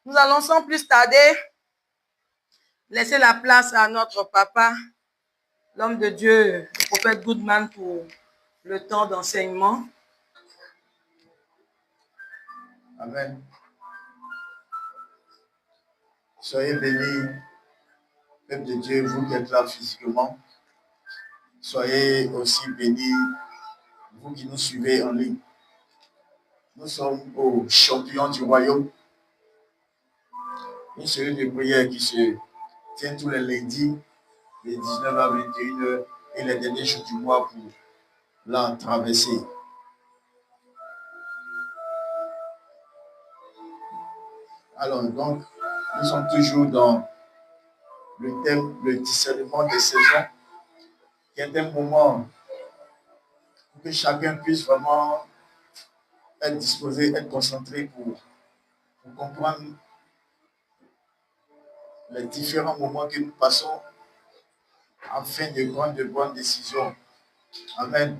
Nous allons sans plus tarder laisser la place à notre papa, l'homme de Dieu, le prophète Goodman, pour le temps d'enseignement. Amen. Soyez bénis, peuple de Dieu, vous qui êtes là physiquement. Soyez aussi bénis, vous qui nous suivez en ligne. Nous sommes aux champions du royaume. Une série de prières qui se tient tous les lundis, de 19 à 21 heures et les derniers jours du mois pour la traverser. Alors, donc, nous sommes toujours dans le thème, le discernement des saisons, qui est un moment pour que chacun puisse vraiment être disposé, être concentré pour comprendre les différents moments que nous passons afin de prendre de bonnes décisions. Amen.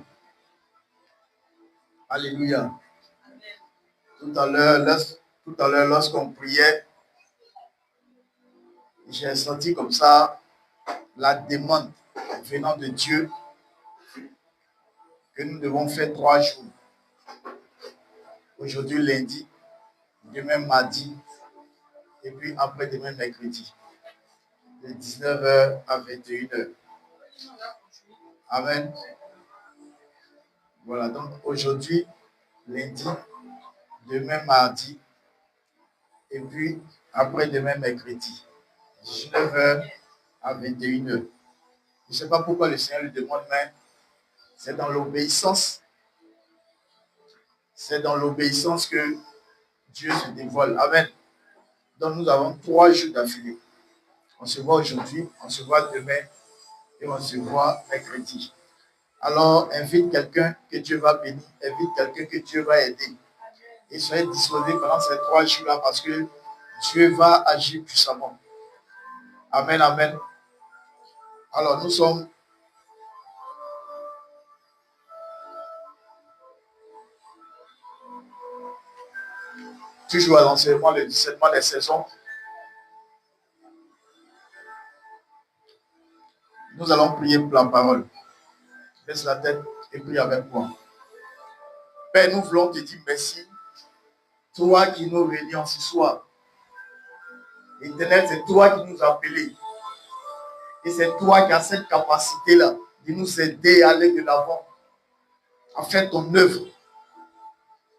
Alléluia. Tout à l'heure, lorsqu'on priait, j'ai senti comme ça la demande venant de Dieu que nous devons faire 3 jours. Aujourd'hui lundi, demain mardi, et puis après-demain mercredi, de 19h à 21h. Amen. Voilà, donc aujourd'hui, lundi, demain mardi, et puis après-demain mercredi, 19h à 21h. Je ne sais pas pourquoi le Seigneur le demande, mais c'est dans l'obéissance. C'est dans l'obéissance que Dieu se dévoile. Amen. Donc nous avons 3 jours d'affilée. On se voit aujourd'hui, on se voit demain et on se voit mercredi. Alors invite quelqu'un que Dieu va bénir, invite quelqu'un que Dieu va aider. Et soyez disposés pendant ces 3 jours-là parce que Dieu va agir puissamment. Amen, amen. Alors nous sommes toujours à l'enseignement, le discernement des saisons. Nous allons prier pour la parole. Laisse la tête et prie avec moi. Père, nous voulons te dire merci. Toi qui nous réunis en ce soir. Éternel, c'est toi qui nous as appelés. Et c'est toi qui as cette capacité-là de nous aider à aller de l'avant, à faire ton œuvre.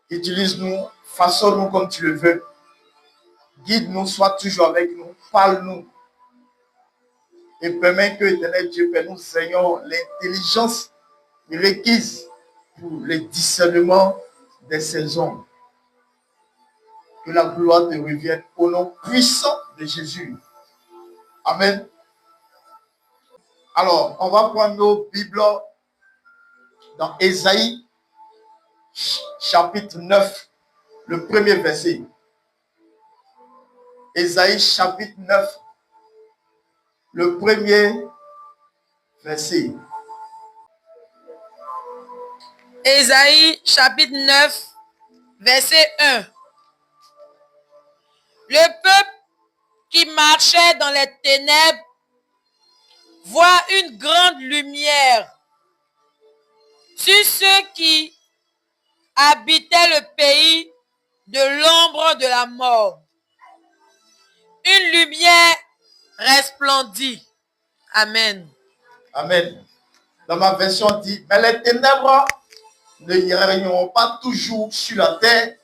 Utilise-nous, façonne-nous comme tu le veux. Guide-nous, sois toujours avec nous, parle-nous. Et permets que, éternel Dieu, Père, nous ayons l'intelligence requise pour le discernement des saisons. Que la gloire te revienne au nom puissant de Jésus. Amen. Alors, on va prendre nos Bibles dans Ésaïe, chapitre 9, le premier verset. Ésaïe, chapitre 9, le premier verset. Ésaïe, chapitre 9, verset 1. Le peuple qui marchait dans les ténèbres voit une grande lumière. Sur ceux qui habitaient le pays de l'ombre de la mort, une lumière resplendit. Amen. Amen. Dans ma version dit, mais les ténèbres ne régneront pas toujours sur la terre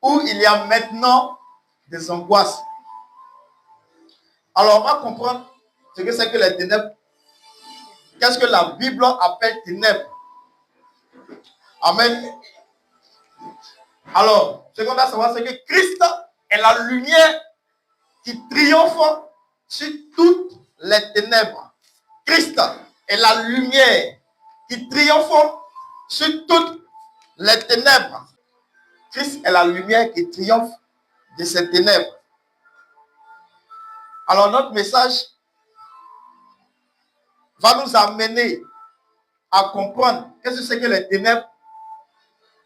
où il y a maintenant des angoisses. Alors on va comprendre ce que c'est que les ténèbres. Qu'est-ce que la Bible appelle ténèbres? Amen. Alors, ce qu'on doit savoir, c'est que Christ est la lumière qui triomphe sur toutes les ténèbres. Christ est la lumière qui triomphe sur toutes les ténèbres. Christ est la lumière qui triomphe de ces ténèbres. Alors notre message va nous amener à comprendre qu'est-ce que c'est que les ténèbres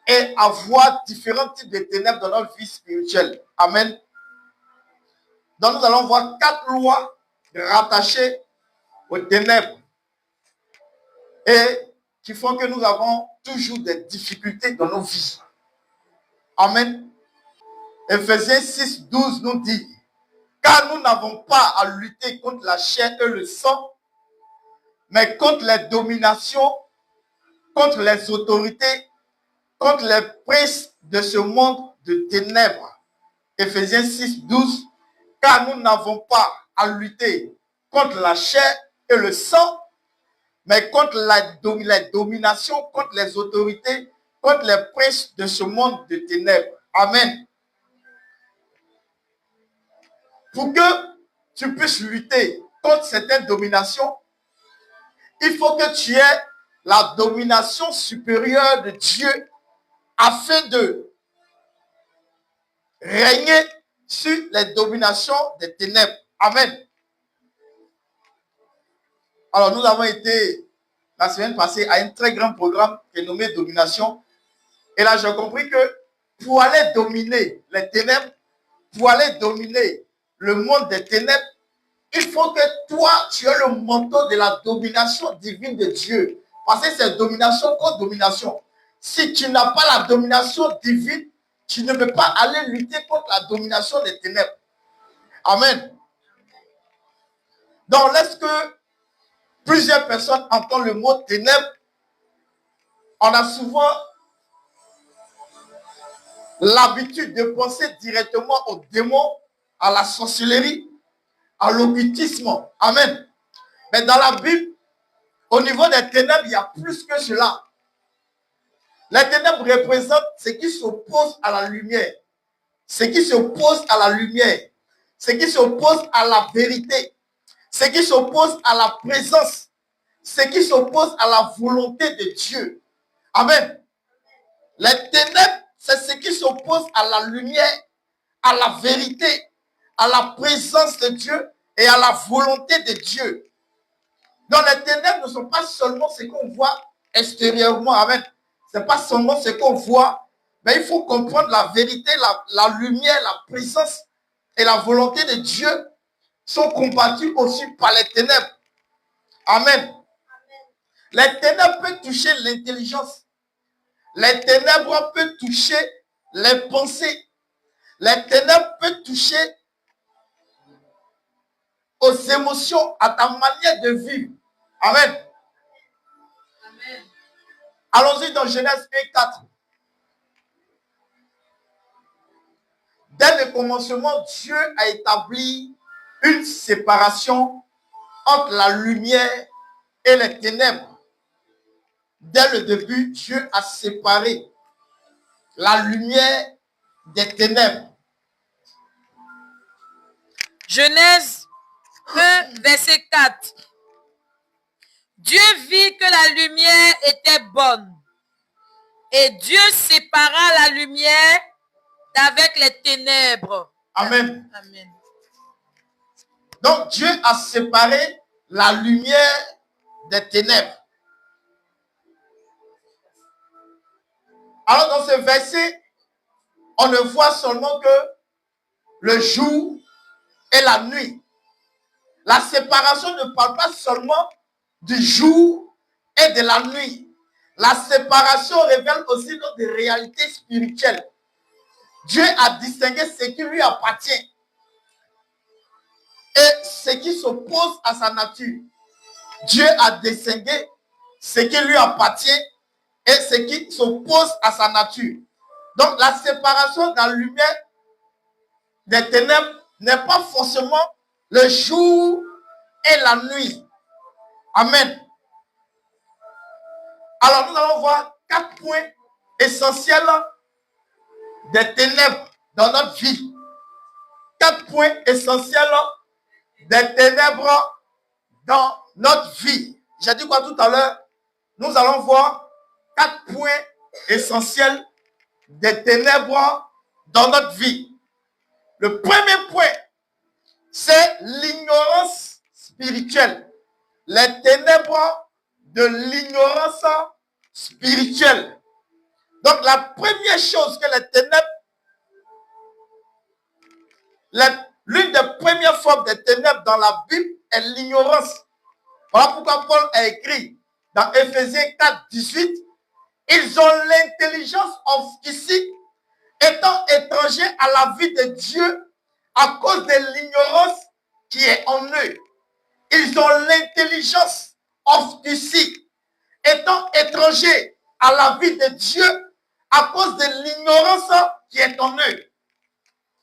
et à voir différents types de ténèbres dans notre vie spirituelle. Amen. Donc nous allons voir 4 lois rattachées aux ténèbres et qui font que nous avons toujours des difficultés dans nos vies. Amen. Ephésiens 6, 12 nous dit, car nous n'avons pas à lutter contre la chair et le sang, mais contre les dominations, contre les autorités, contre les princes de ce monde de ténèbres. Ephésiens 6, 12, car nous n'avons pas à lutter contre la chair et le sang, mais contre les dominations, contre les autorités, contre les princes de ce monde de ténèbres. Amen. Pour que tu puisses lutter contre certaines dominations, il faut que tu aies la domination supérieure de Dieu afin de régner sur les dominations des ténèbres. Amen. Alors, nous avons été la semaine passée à un très grand programme qui est nommé Domination. Et là, j'ai compris que pour aller dominer les ténèbres, pour aller dominer le monde des ténèbres, il faut que toi, tu aies le manteau de la domination divine de Dieu. Parce que c'est domination contre domination. Si tu n'as pas la domination divine, tu ne peux pas aller lutter contre la domination des ténèbres. Amen. Donc, lorsque plusieurs personnes entendent le mot ténèbres, on a souvent l'habitude de penser directement aux démons, à la sorcellerie, à l'occultisme. Amen. Mais dans la Bible, au niveau des ténèbres, il y a plus que cela. Les ténèbres représentent ce qui s'oppose à la lumière, ce qui s'oppose à la lumière, ce qui s'oppose à la vérité, ce qui s'oppose à la présence, ce qui s'oppose à la volonté de Dieu. Amen. Les ténèbres, c'est ce qui s'oppose à la lumière, à la vérité, à la présence de Dieu et à la volonté de Dieu. Donc les ténèbres ne sont pas seulement ce qu'on voit extérieurement. Amen. Ce n'est pas seulement ce qu'on voit, mais il faut comprendre la vérité, la lumière, la présence et la volonté de Dieu sont combattus aussi par les ténèbres. Amen. Les ténèbres peuvent toucher l'intelligence. Les ténèbres peuvent toucher les pensées. Les ténèbres peuvent toucher aux émotions, à ta manière de vivre. Amen. Amen. Allons-y dans Genèse 1:4. Dès le commencement, Dieu a établi une séparation entre la lumière et les ténèbres. Dès le début, Dieu a séparé la lumière des ténèbres. Genèse 1, verset 4. Dieu vit que la lumière était bonne. Et Dieu sépara la lumière d'avec les ténèbres. Amen. Amen. Donc Dieu a séparé la lumière des ténèbres. Alors dans ce verset, on ne voit seulement que le jour et la nuit. La séparation ne parle pas seulement du jour et de la nuit. La séparation révèle aussi notre réalité spirituelle. Dieu a distingué ce qui lui appartient et ce qui s'oppose à sa nature. Dieu a distingué ce qui lui appartient et ce qui s'oppose à sa nature. Donc la séparation de la lumière des ténèbres n'est pas forcément le jour et la nuit. Amen. Alors nous allons voir 4 points essentiels des ténèbres dans notre vie. 4 points essentiels des ténèbres dans notre vie. J'ai dit quoi tout à l'heure? Nous allons voir 4 points essentiels des ténèbres dans notre vie. Le premier point, c'est l'ignorance spirituelle. Les ténèbres de l'ignorance spirituelle. Donc la première chose que les l'une des premières formes des ténèbres dans la Bible est l'ignorance. Voilà pourquoi Paul a écrit dans Éphésiens 4, 18, ils ont l'intelligence obscurcie, étant étrangers à la vie de Dieu à cause de l'ignorance qui est en eux. Ils ont l'intelligence obscurcie, étant étrangers à la vie de Dieu à cause de l'ignorance qui est en eux.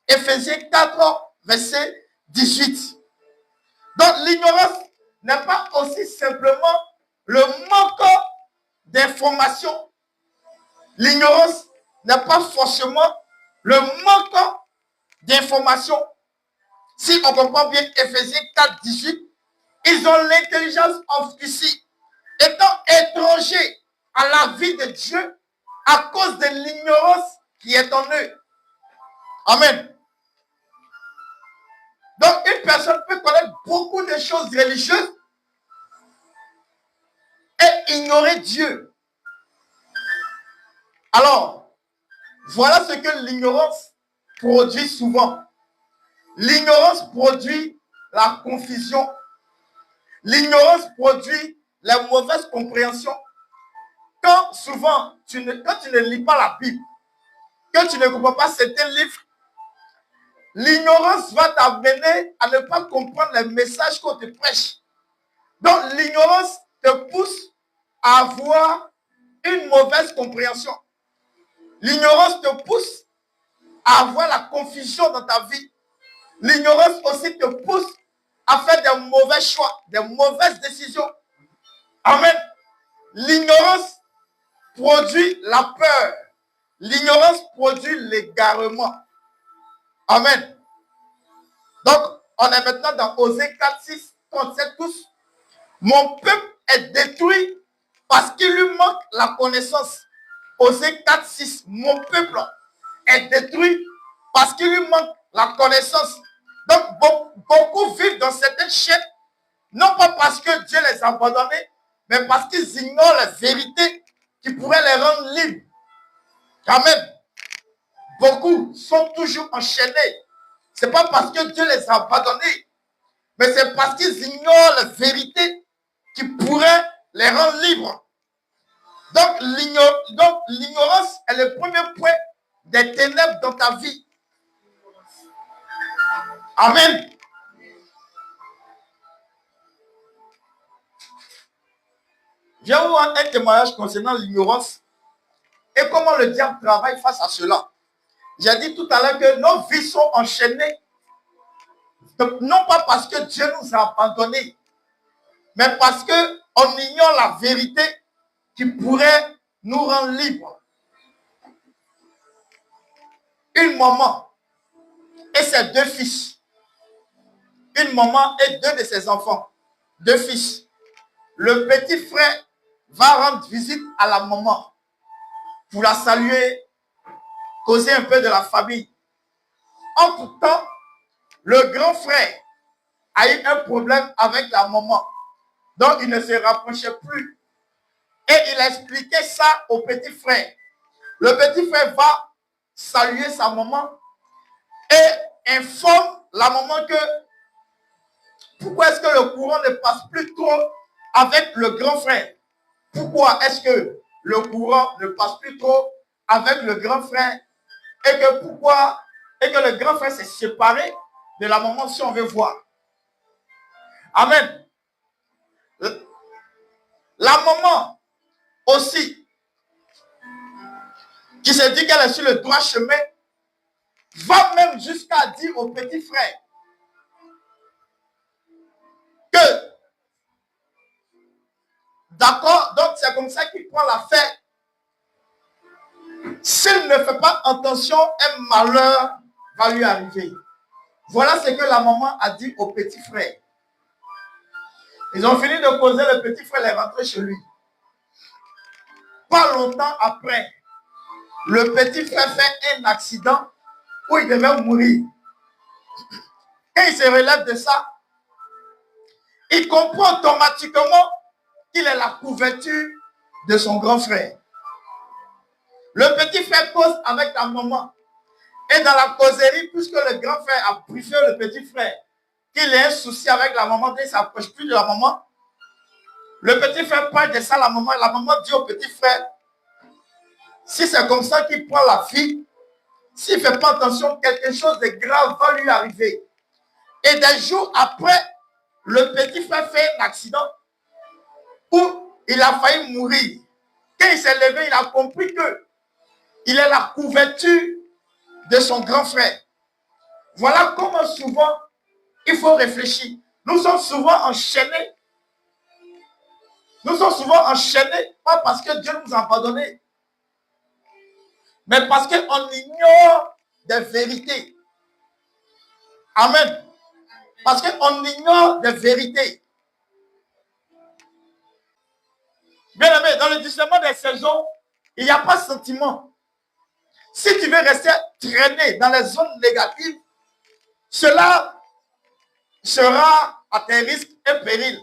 Éphésiens 4, verset 18. Donc l'ignorance n'est pas aussi simplement le manque d'information. L'ignorance n'est pas forcément le manque d'information. Si on comprend bien Éphésiens 4, 18, ils ont l'intelligence obscurcie, étant étrangers à la vie de Dieu à cause de l'ignorance qui est en eux. Amen. Donc, une personne peut connaître beaucoup de choses religieuses et ignorer Dieu. Alors, voilà ce que l'ignorance produit souvent. L'ignorance produit la confusion. L'ignorance produit la mauvaise compréhension. Quand souvent, quand tu ne lis pas la Bible, que tu ne comprends pas certains livres, l'ignorance va t'amener à ne pas comprendre les messages qu'on te prêche. Donc, l'ignorance te pousse à avoir une mauvaise compréhension. L'ignorance te pousse à avoir la confusion dans ta vie. L'ignorance aussi te pousse à faire des mauvais choix, des mauvaises décisions. Amen. L'ignorance produit la peur. L'ignorance produit l'égarement. Amen. Donc, on est maintenant dans Osée 4, 6, 37 tous. Mon peuple est détruit parce qu'il lui manque la connaissance. Osée 4, 6. Mon peuple est détruit parce qu'il lui manque la connaissance. Donc, beaucoup vivent dans certaines chaînes, non pas parce que Dieu les a abandonnés, mais parce qu'ils ignorent la vérité qui pourrait les rendre libres. Amen. Beaucoup sont toujours enchaînés. Ce n'est pas parce que Dieu les a abandonnés, mais c'est parce qu'ils ignorent la vérité qui pourrait les rendre libres. Donc, l'ignorance est le premier point des ténèbres dans ta vie. Amen. Je vais vous rendre un témoignage concernant l'ignorance et comment le diable travaille face à cela. J'ai dit tout à l'heure que nos vies sont enchaînées, non pas parce que Dieu nous a abandonnés, mais parce qu'on ignore la vérité qui pourrait nous rendre libres. Une maman et ses deux fils. Une maman et deux de ses enfants. Deux fils. Le petit frère va rendre visite à la maman pour la saluer, causer un peu de la famille. En tout temps, le grand frère a eu un problème avec la maman. Donc, il ne se rapprochait plus. Et il a expliqué ça au petit frère. Le petit frère va saluer sa maman et informe la maman que pourquoi est-ce que le courant ne passe plus trop avec le grand frère? Pourquoi est-ce que le courant ne passe plus trop avec le grand frère? Et que pourquoi et que le grand frère s'est séparé de la maman si on veut voir. Amen. La maman aussi, qui se dit qu'elle est sur le droit chemin, va même jusqu'à dire au petit frère que, d'accord, donc c'est comme ça qu'il prend l'affaire. S'il ne fait pas attention, un malheur va lui arriver. Voilà ce que la maman a dit au petit frère. Ils ont fini de causer, le petit frère est rentré chez lui. Pas longtemps après, le petit frère fait un accident où il devait mourir. Quand il se relève de ça, il comprend automatiquement qu'il est la couverture de son grand frère. Le petit frère cause avec la maman. Et dans la causerie, puisque le grand frère a briefé le petit frère qu'il a un souci avec la maman, qu'il ne s'approche plus de la maman, le petit frère parle de ça à la maman, et la maman dit au petit frère, si c'est comme ça qu'il prend la fille, s'il ne fait pas attention, quelque chose de grave va lui arriver. Et des jours après, le petit frère fait un accident où il a failli mourir. Quand il s'est levé, il a compris que il est la couverture de son grand frère. Voilà comment souvent il faut réfléchir. Nous sommes souvent enchaînés. Nous sommes souvent enchaînés, pas parce que Dieu nous a abandonnés, mais parce qu'on ignore des vérités. Amen. Parce qu'on ignore des vérités. Bien aimé, dans le discernement des saisons, il n'y a pas de sentiment. Si tu veux rester traîné dans les zones négatives, cela sera à tes risques et périls.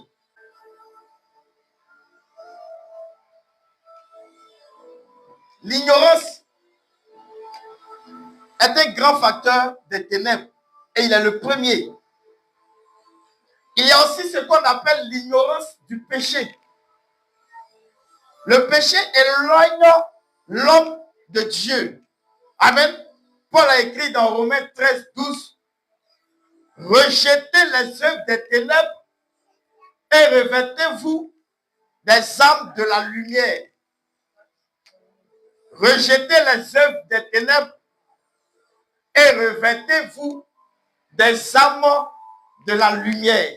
L'ignorance est un grand facteur des ténèbres et il est le premier. Il y a aussi ce qu'on appelle l'ignorance du péché. Le péché éloigne l'homme de Dieu. Amen. Paul a écrit dans Romains 13, 12, rejetez les œuvres des ténèbres et revêtez-vous des âmes de la lumière. Rejetez les œuvres des ténèbres et revêtez-vous des âmes de la lumière.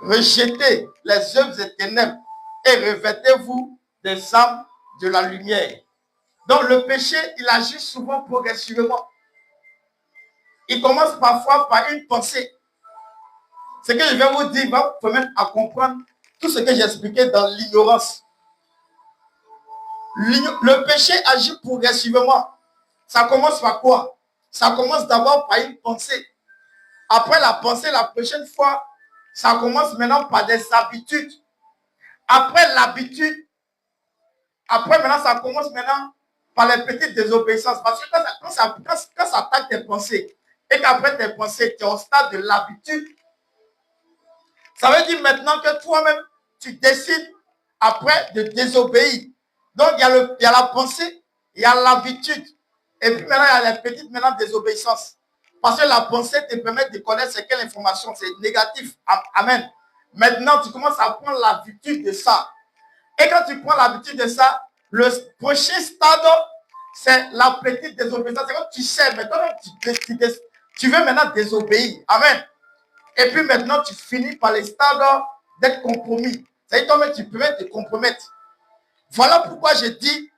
Rejetez les œuvres des ténèbres et revêtez-vous des âmes de la lumière. Donc le péché, il agit souvent progressivement. Il commence parfois par une pensée. Ce que je vais vous dire va vous permettre à comprendre tout ce que j'ai expliqué dans l'ignorance. Le péché agit progressivement. Ça commence par quoi? Ça commence d'abord par une pensée. Après la pensée, la prochaine fois, ça commence maintenant par des habitudes. Après l'habitude, après maintenant, ça commence maintenant par les petites désobéissances. Parce que quand ça attaque tes pensées, et qu'après tes pensées, tu es au stade de l'habitude, ça veut dire maintenant que toi-même, tu décides après de désobéir. Donc, il y a la pensée, il y a l'habitude. Et puis maintenant, il y a les petites désobéissances. Parce que la pensée te permet de connaître c'est quelle information, c'est négatif. Amen. Maintenant, tu commences à prendre l'habitude de ça. Et quand tu prends l'habitude de ça, le prochain stade, c'est la petite désobéissance. C'est comme tu sais, maintenant, tu veux maintenant désobéir. Amen. Et puis maintenant, tu finis par les stades d'être compromis. C'est-à-dire toi-même, tu peux te compromettre. Voilà pourquoi je dis,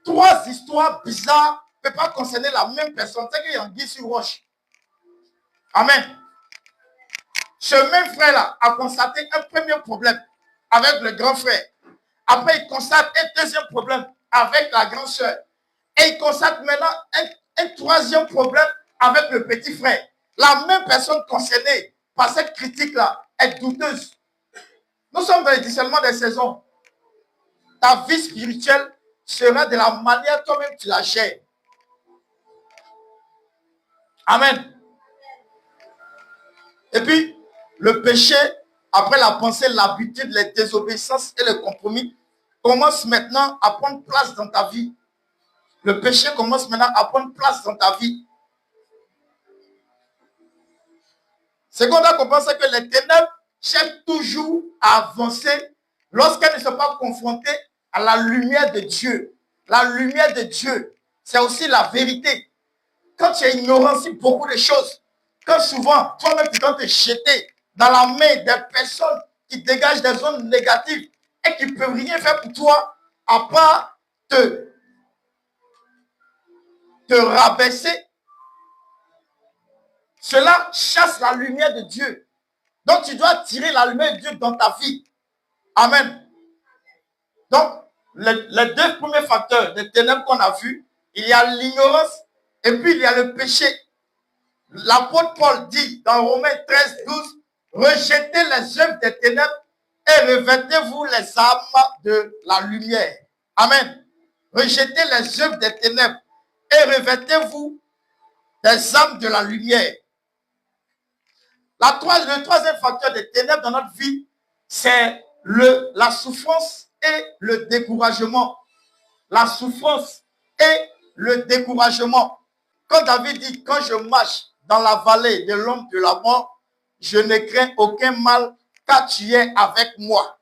3 histoires bizarres ne peuvent pas concerner la même personne. C'est qu'il y a anguille sur roche. Amen. Ce même frère-là a constaté un premier problème avec le grand frère. Après, il constate un deuxième problème avec la grande sœur. Et il constate maintenant un troisième problème avec le petit frère. La même personne concernée par cette critique-là est douteuse. Nous sommes dans le discernement des saisons. Ta vie spirituelle sera de la manière toi-même tu la gères. Amen. Et puis, le péché, après la pensée, l'habitude, les désobéissances et le compromis, commence maintenant à prendre place dans ta vie. Le péché commence maintenant à prendre place dans ta vie. Ce qu'on doit comprendre, c'est que les ténèbres cherchent toujours à avancer lorsqu'elles ne sont pas confrontées à la lumière de Dieu. La lumière de Dieu, c'est aussi la vérité. Quand tu es ignorant sur beaucoup de choses, quand souvent, toi-même, tu dois te jeter dans la main des personnes qui dégagent des zones négatives et qui ne peuvent rien faire pour toi, à part te rabaisser, cela chasse la lumière de Dieu. Donc, tu dois tirer la lumière de Dieu dans ta vie. Amen. Donc, les 2 premiers facteurs des ténèbres qu'on a vus, il y a l'ignorance et puis il y a le péché. L'apôtre Paul dit dans Romains 13, 12, rejetez les œuvres des ténèbres et revêtez-vous les âmes de la lumière. Amen. Rejetez les œuvres des ténèbres et revêtez-vous des âmes de la lumière. Le troisième facteur des ténèbres dans notre vie, c'est la souffrance et le découragement. La souffrance et le découragement. Quand David dit, quand je marche dans la vallée de l'ombre de la mort, je ne crains aucun mal car tu es avec moi.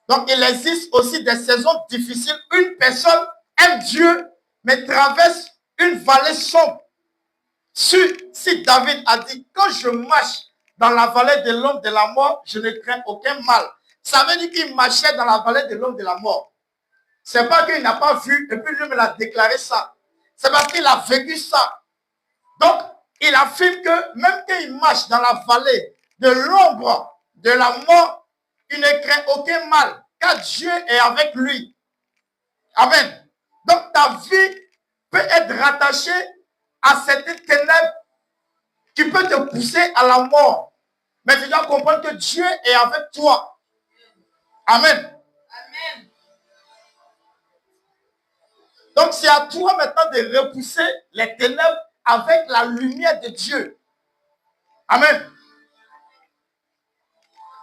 Donc il existe aussi des saisons difficiles. Une personne aime Dieu, mais traverse une vallée sombre. Si David a dit, quand je marche dans la vallée de l'ombre de la mort, je ne crains aucun mal. Ça veut dire qu'il marchait dans la vallée de l'ombre de la mort. C'est pas qu'il n'a pas vu, et puis lui me l'a déclaré ça. C'est parce qu'il a vécu ça. Donc, il affirme que même qu'il marche dans la vallée de l'ombre de la mort, il ne craint aucun mal, car Dieu est avec lui. Amen. Donc, ta vie peut être rattachée à cette ténèbre qui peut te pousser à la mort. Mais tu dois comprendre que Dieu est avec toi. Amen. Amen. Donc, c'est à toi maintenant de repousser les ténèbres avec la lumière de Dieu. Amen.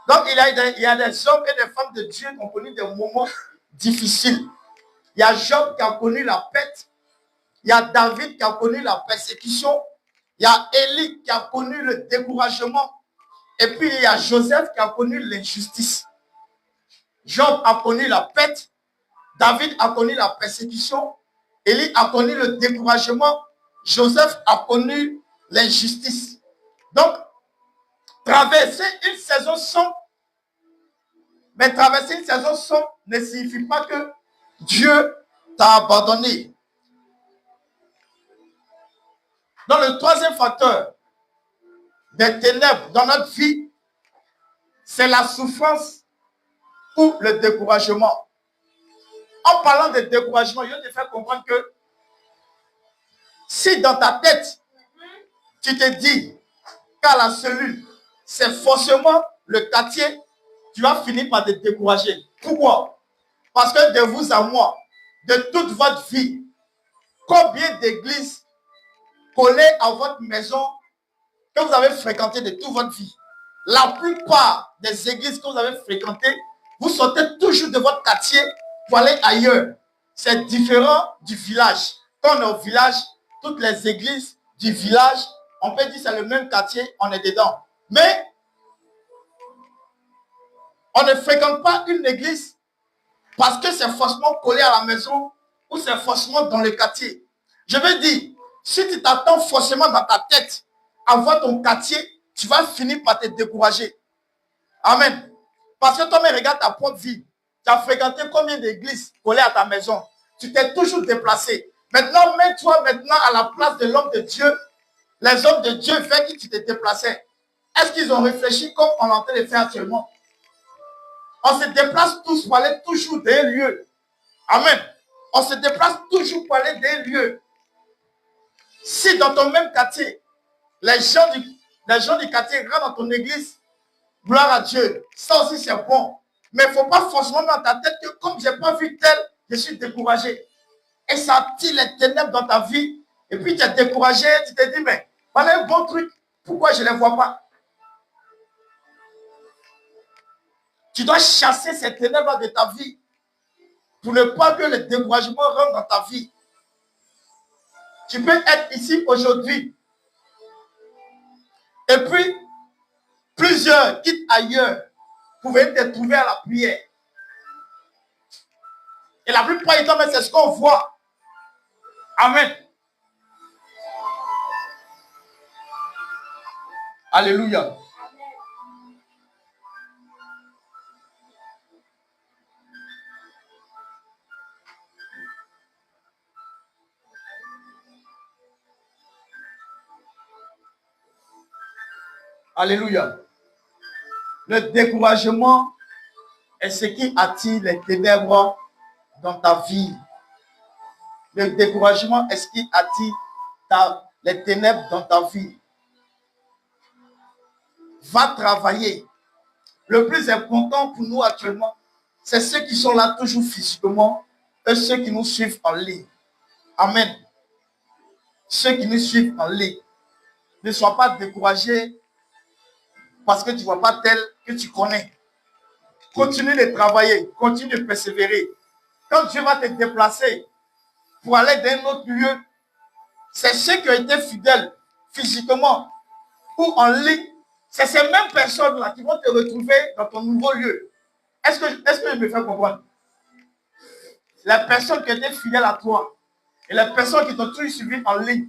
Donc, il y a des hommes et des femmes de Dieu qui ont connu des moments difficiles. Il y a Job qui a connu la pète. Il y a David qui a connu la persécution. Il y a Élie qui a connu le découragement. Et puis, il y a Joseph qui a connu l'injustice. Job a connu la pète. David a connu la persécution. Élie a connu le découragement. Joseph a connu l'injustice. Donc, traverser une saison sombre, mais traverser une saison sombre ne signifie pas que Dieu t'a abandonné. Donc, le troisième facteur des ténèbres dans notre vie, c'est la souffrance ou le découragement. En parlant de découragement, je vais te faire comprendre que si dans ta tête, tu te dis qu'à la cellule, c'est forcément le quartier, tu vas finir par te décourager. Pourquoi? Parce que de vous à moi, de toute votre vie, combien d'églises collées à votre maison que vous avez fréquentées de toute votre vie? La plupart des églises que vous avez fréquentées, vous sortez toujours de votre quartier pour aller ailleurs. C'est différent du village. Quand on est au village, toutes les églises du village, on peut dire c'est le même quartier, on est dedans. Mais on ne fréquente pas une église parce que c'est forcément collé à la maison ou c'est forcément dans le quartier. Je veux dire, si tu t'attends forcément dans ta tête à voir ton quartier, tu vas finir par te décourager. Amen. Parce que toi-même, regarde ta propre vie. Tu as fréquenté combien d'églises collées à ta maison? Tu t'es toujours déplacé. Maintenant, mets-toi maintenant à la place de l'homme de Dieu. Les hommes de Dieu vers qui tu t'es déplacé. Est-ce qu'ils ont réfléchi comme on est en train de faire actuellement? On se déplace tous pour aller toujours d'un lieu. Amen. On se déplace toujours pour aller d'un lieu. Si dans ton même quartier, les gens du quartier rentrent dans ton église, gloire à Dieu, ça aussi c'est bon. Mais il ne faut pas forcément dans ta tête que comme je n'ai pas vu tel, je suis découragé. Et ça attire les ténèbres dans ta vie. Et puis tu es découragé, tu te dis, mais voilà un bon truc, pourquoi je ne les vois pas? Tu dois chasser ces ténèbres de ta vie pour ne pas que le découragement rentre dans ta vie. Tu peux être ici aujourd'hui. Et puis, plusieurs quittent ailleurs pour venir te trouver à la prière. Et la plupart du temps, c'est ce qu'on voit. Amen. Alléluia. Alléluia. Le découragement est ce qui attire les ténèbres dans ta vie. Le découragement est ce qui attire les ténèbres dans ta vie. Va travailler. Le plus important pour nous actuellement, c'est ceux qui sont là toujours physiquement et ceux qui nous suivent en ligne. Amen. ceux qui nous suivent en ligne. Ne sois pas découragé parce que tu ne vois pas tel que tu connais. Continue de travailler, continue de persévérer. Quand Dieu va te déplacer pour aller dans un autre lieu, c'est ceux qui ont été fidèles physiquement ou en ligne, c'est ces mêmes personnes-là qui vont te retrouver dans ton nouveau lieu. Est-ce que je me fais comprendre? Les personnes qui étaient fidèles à toi et les personnes qui t'ont toujours suivi en ligne,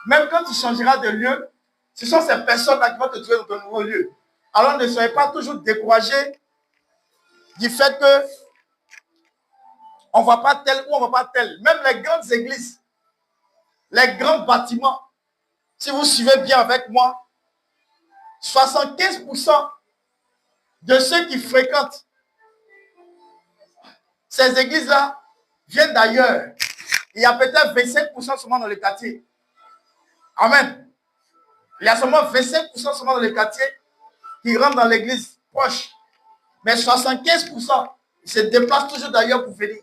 même quand tu changeras de lieu, ce sont ces personnes-là qui vont te trouver dans ton nouveau lieu. Alors ne soyez pas toujours découragés du fait que on ne voit pas tel ou on ne voit pas tel. Même les grandes églises, les grands bâtiments, si vous suivez bien avec moi, 75% de ceux qui fréquentent ces églises-là viennent d'ailleurs. Il y a peut-être 25% seulement dans le quartier. Amen. Il y a seulement 25% seulement dans le quartier qui rentrent dans l'église proche. Mais 75%, ils se déplacent toujours d'ailleurs pour venir.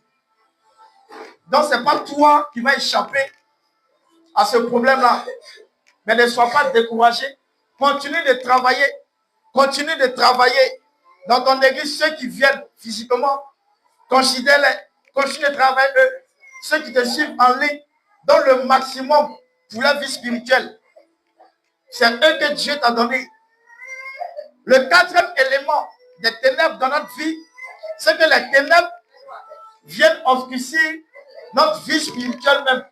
Donc, ce n'est pas toi qui vas échapper à ce problème-là. Mais ne sois pas découragé. Continue de travailler. Continue de travailler dans ton église. Ceux qui viennent physiquement, considère-les. Continue de travailler eux. Ceux qui te suivent en ligne, donne le maximum pour la vie spirituelle. C'est eux que Dieu t'a donné. Le quatrième élément des ténèbres dans notre vie, c'est que les ténèbres viennent obscurcir notre vie spirituelle même.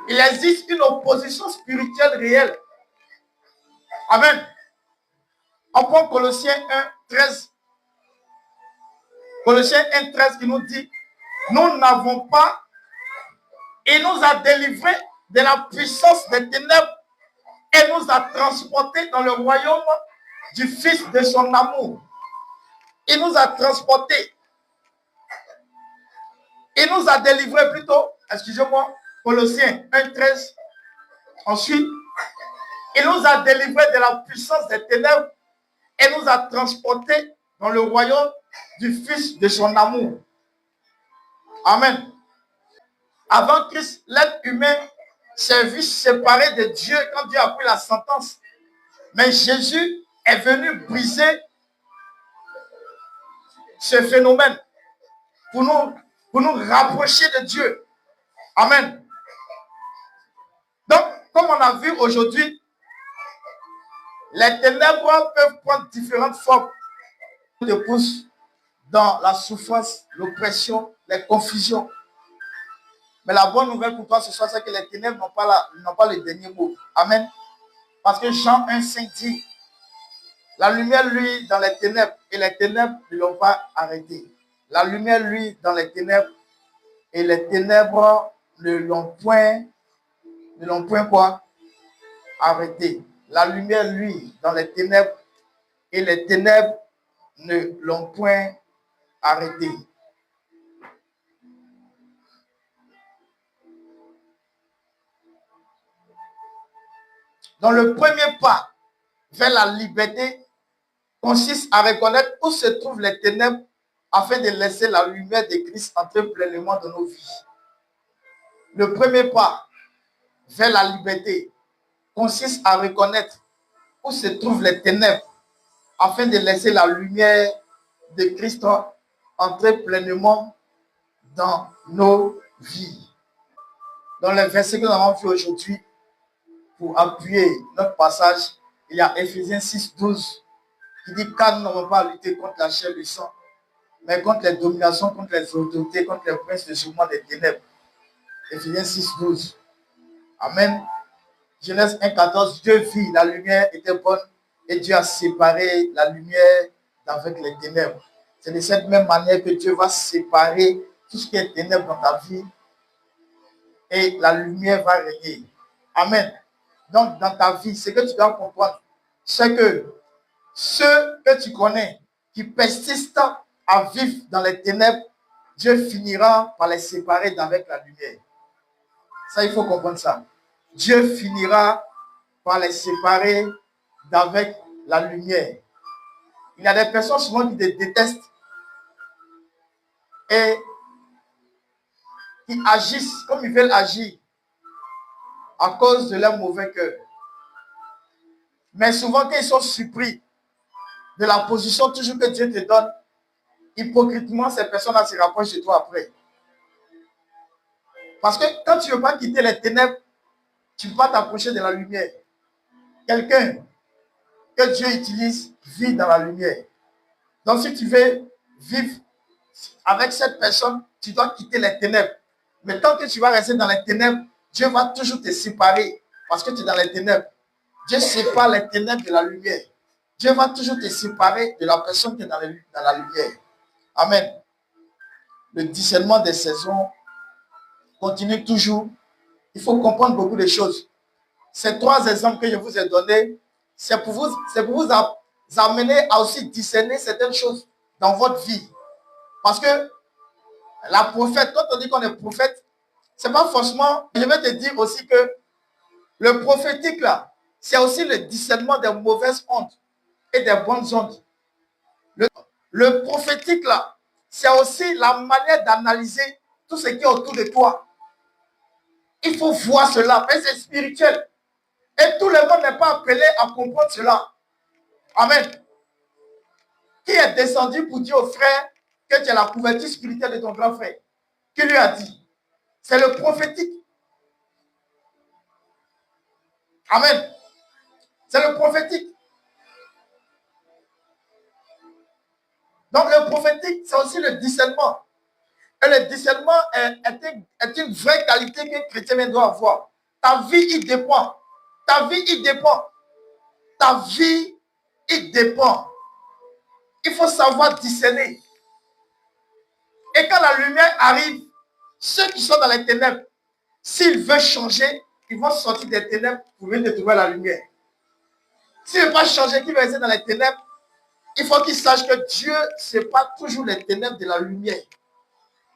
Il existe une opposition spirituelle réelle. Amen. On prend Colossiens 1, 13. Colossiens 1, 13 qui nous dit, nous n'avons pas, il nous a délivrés de la puissance des ténèbres et nous a transportés dans le royaume du Fils de son amour. Il nous a transportés. Il nous a délivrés plutôt, excusez-moi, Colossiens 1, 13. Ensuite, il nous a délivrés de la puissance des ténèbres et nous a transportés dans le royaume du Fils de son amour. Amen. Avant Christ, l'être humain s'est vu séparé de Dieu quand Dieu a pris la sentence. Mais Jésus est venu briser ce phénomène pour nous rapprocher de Dieu. Amen. Donc, comme on a vu aujourd'hui, les ténèbres peuvent prendre différentes formes. Te poussent dans la souffrance, l'oppression, les confusions. Mais la bonne nouvelle pour toi ce soir, c'est que les ténèbres n'ont pas le dernier mot. Amen. Parce que Jean 1,5 dit, la lumière luit dans les ténèbres et les ténèbres ne l'ont pas arrêté. La lumière luit dans les ténèbres et les ténèbres ne l'ont point quoi? Arrêté. La lumière luit dans les ténèbres et les ténèbres ne l'ont point arrêté. Donc le premier pas vers la liberté consiste à reconnaître où se trouvent les ténèbres afin de laisser la lumière de Christ entrer pleinement dans nos vies. Le premier pas vers la liberté consiste à reconnaître où se trouvent les ténèbres afin de laisser la lumière de Christ entrer pleinement dans nos vies. Dans les versets que nous avons vus aujourd'hui, pour appuyer notre passage, il y a Éphésiens 6, 12 qui dit car nous n'avons pas à lutter contre la chair et le sang, mais contre les dominations, contre les autorités, contre les princes de ce mouvement des ténèbres. Éphésiens 6, 12. Amen. Genèse 1, 14, Dieu vit, la lumière était bonne et Dieu a séparé la lumière d'avec les ténèbres. C'est de cette même manière que Dieu va séparer tout ce qui est ténèbres dans ta vie et la lumière va régner. Amen. Donc, dans ta vie, ce que tu dois comprendre, c'est que ceux que tu connais qui persistent à vivre dans les ténèbres, Dieu finira par les séparer d'avec la lumière. Ça, il faut comprendre ça. Dieu finira par les séparer d'avec la lumière. Il y a des personnes souvent qui te détestent et qui agissent comme ils veulent agir. à cause de leur mauvais cœur. Mais souvent, quand ils sont surpris de la position toujours que Dieu te donne, hypocritement, ces personnes-là se rapprochent de toi après. Parce que quand tu ne veux pas quitter les ténèbres, tu ne peux pas t'approcher de la lumière. Quelqu'un que Dieu utilise vit dans la lumière. Donc, si tu veux vivre avec cette personne, tu dois quitter les ténèbres. Mais tant que tu vas rester dans les ténèbres, Dieu va toujours te séparer parce que tu es dans les ténèbres. Dieu sépare les ténèbres de la lumière. Dieu va toujours te séparer de la personne qui est dans la lumière. Amen. Le discernement des saisons continue toujours. Il faut comprendre beaucoup de choses. Ces 3 exemples que je vous ai donnés, c'est pour vous amener à aussi discerner certaines choses dans votre vie. Parce que la prophète, quand on dit qu'on est prophète, c'est pas forcément, je vais te dire aussi que le prophétique là, c'est aussi le discernement des mauvaises ondes et des bonnes ondes. Le prophétique là, c'est aussi la manière d'analyser tout ce qui est autour de toi. Il faut voir cela, mais c'est spirituel. Et tout le monde n'est pas appelé à comprendre cela. Amen. Qui est descendu pour dire au frère que tu as la couverture spirituelle de ton grand frère? Qui lui a dit? C'est le prophétique. Amen. C'est le prophétique. Donc le prophétique, c'est aussi le discernement. Et le discernement est une vraie qualité qu'un chrétien doit avoir. Ta vie, il dépend. Ta vie, il dépend. Ta vie, il dépend. Il faut savoir discerner. Et quand la lumière arrive, ceux qui sont dans les ténèbres, s'ils veulent changer, ils vont sortir des ténèbres pour venir trouver la lumière. S'ils ne veulent pas changer, qu'ils veulent rester dans les ténèbres, il faut qu'ils sachent que Dieu, ce n'est pas toujours les ténèbres de la lumière.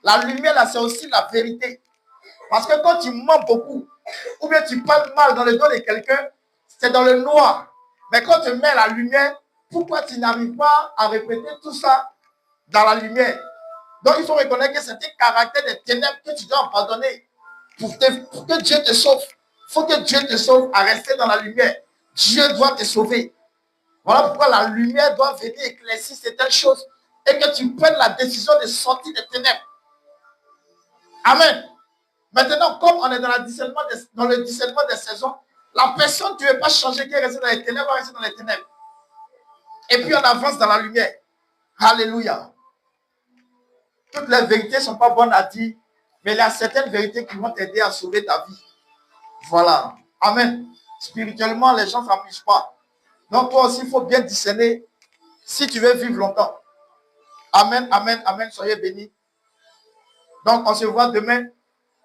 La lumière, là, c'est aussi la vérité. Parce que quand tu mens beaucoup, ou bien tu parles mal dans le dos de quelqu'un, c'est dans le noir. Mais quand tu mets la lumière, pourquoi tu n'arrives pas à répéter tout ça dans la lumière? Donc, il faut reconnaître que c'est un caractère des ténèbres que tu dois abandonner pour que Dieu te sauve. Il faut que Dieu te sauve à rester dans la lumière. Dieu doit te sauver. Voilà pourquoi la lumière doit venir éclaircir certaines choses et que tu prennes la décision de sortir des ténèbres. Amen. Maintenant, comme on est dans le discernement des saisons, la personne, tu ne veux pas changer, qui est restée dans les ténèbres, va rester dans les ténèbres. Et puis on avance dans la lumière. Alléluia. Toutes les vérités ne sont pas bonnes à dire, mais il y a certaines vérités qui vont t'aider à sauver ta vie. Voilà. Amen. Spirituellement, les gens ne s'amusent pas. Donc toi aussi, il faut bien discerner si tu veux vivre longtemps. Amen, amen, amen. Soyez bénis. Donc on se voit demain,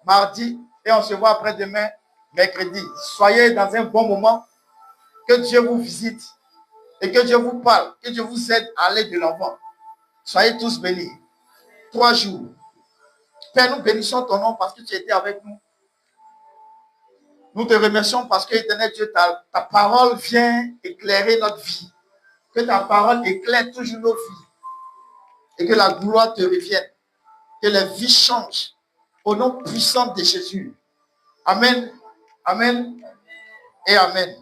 mardi, et on se voit après-demain, mercredi. Soyez dans un bon moment. Que Dieu vous visite et que Dieu vous parle, que Dieu vous aide à aller de l'avant. Soyez tous bénis. 3 jours. Père, nous bénissons ton nom parce que tu étais avec nous. Nous te remercions parce que, éternel Dieu, ta parole vient éclairer notre vie. Que ta parole éclaire toujours nos vies. Et que la gloire te revienne. Que les vies changent. Au nom puissant de Jésus. Amen. Amen. Et amen.